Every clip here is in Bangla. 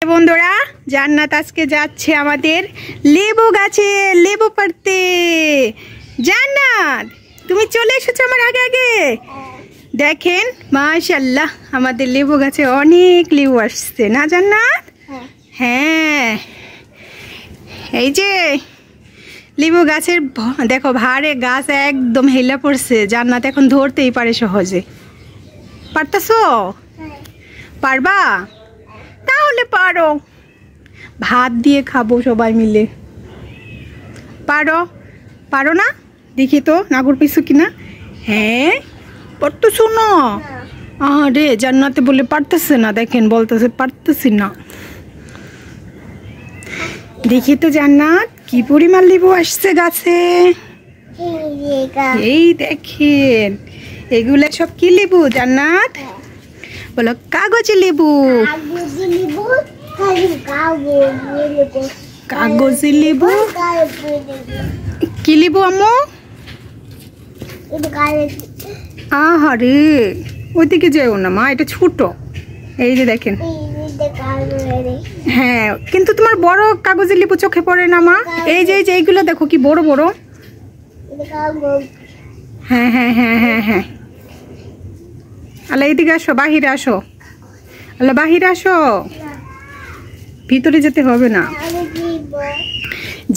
বন্ধুরা, জান্নাত আজকে যাচ্ছে আমাদের লেবু গাছে লেবু পাড়তে। জান্নাত, তুমি চলে এসেছো আমার আগে আগে। দেখেন মাশাআল্লাহ, আমাদের লেবু গাছে অনেক লেবু আসছে না জান্নাত? হ্যাঁ, এই যে লেবু গাছের দেখো ভারে গাছ একদম হেলা পড়ছে। জান্নাত এখন ধরতেই পারে সহজে। পারতাছো? পারবা? তাহলে পারো, ভাত দিয়ে খাবো সবাই মিলে। পারো? পারো না? দেখি তো নাগর পিছু কিনা। হ্যাঁ, পারতেছো না? আরে জান্নাতে বলে পারতেছে না, দেখেন বলতেছে পারতেছি না। দেখি তো জান্নাত কি পরিমাণ লেবু আসছে গাছে। এই দেখেন, এগুলা সব কি লেবু জান্নাত? বলো কাগজি লেবু। কাগজি লেবু কি লেবু আম্মু? আহারে ওইদিকে যেও না মা, এটা ছোট। এই যে দেখেন, হ্যাঁ কিন্তু তোমার বড় কাগজি লেবু চোখে পড়ে না মা। এই যে এইগুলো দেখো কি বড় বড়। হ্যাঁ হ্যাঁ হ্যাঁ হ্যাঁ হ্যাঁ। আল্লাহ এদিকে আসো, বাহিরে আসো। আল্লাহ বাহিরে আসো, ভিতরে যেতে হবে না।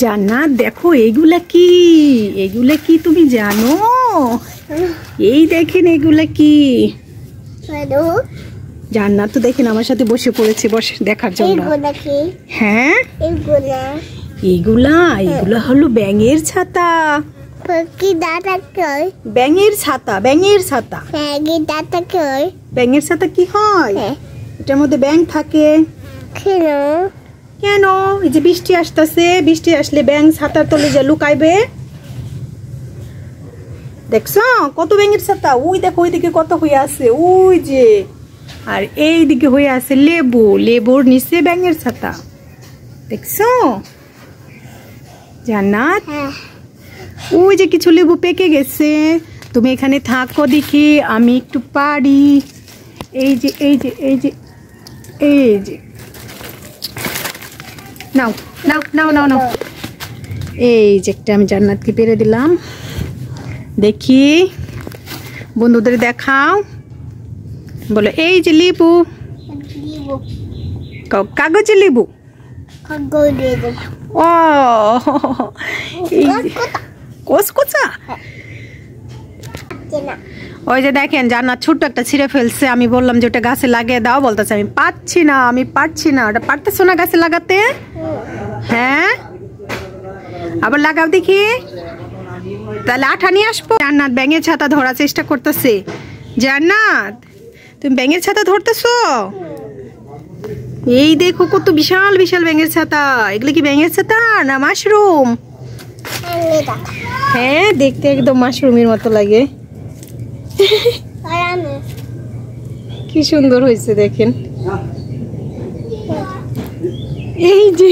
জান্নাত দেখো এগুলা কি, এগুলা কি তুমি জানো? এই দেখেন এগুলা কি। জান্নাত তো দেখেন আমার সাথে বসে পড়েছে বসে দেখার জন্য। হ্যাঁ এগুলা এগুলা হলো ব্যাঙের ছাতা। ব্যাঙের ছাতা, ব্যাঙের ছাতা। ব্যাঙের ছাতা কি হয়? এটার মধ্যে ব্যাঙ থাকে। কেন? এই যে বৃষ্টি আসতেছে, বৃষ্টি আসলে ব্যাঙ ছাতার তলে যে লুকাইবে। দেখছো কত ব্যাঙের ছাতা? ওই দেখো ওইদিকে কত হয়ে আছে, ওই যে। আর এই দিকে হয়ে আছে লেবু, লেবুর নিচে ব্যাঙের ছাতা। দেখছো জান্নাত? ওই যে কিছু লেবু পেকে গেছে। তুমি এখানে থাকো দেখি, আমি একটু পারি। এই যে এই যে এই যে এই যে নাও নাও নাও নাও নাও। এই যে একটা আমি জান্নাতকে পেরে দিলাম। দেখি বন্ধুদের দেখাও, বলো এই যে লেবু। কাগজে লেবু। ও কসকসা। ওই যে দেখেন জান্নাত ছোট্ট একটা ছিঁড়ে ফেলছে। আমি বললাম যে ওটা গাছে লাগিয়ে দাও, বলতেছে আমি পাচ্ছি না, আমি পারছি না। ওটা পারতেছো না গাছে লাগাতে? হ্যাঁ আবার লাগাও দেখি। তাহলে আঠা নিয়ে আসবো। জান্নাত ব্যাঙের ছাতা ধরার চেষ্টা করতেছে। জান্নাত তুমি ব্যাঙের ছাতা ধরতেছো? এই দেখো কত বিশাল বিশাল ব্যাঙের ছাতা। এগুলো কি ব্যাঙের ছাতা না মাশরুম? হ্যাঁ দেখতে একদম মাশরুমের মতো লাগে। কি সুন্দর হয়েছে দেখেন। এই যে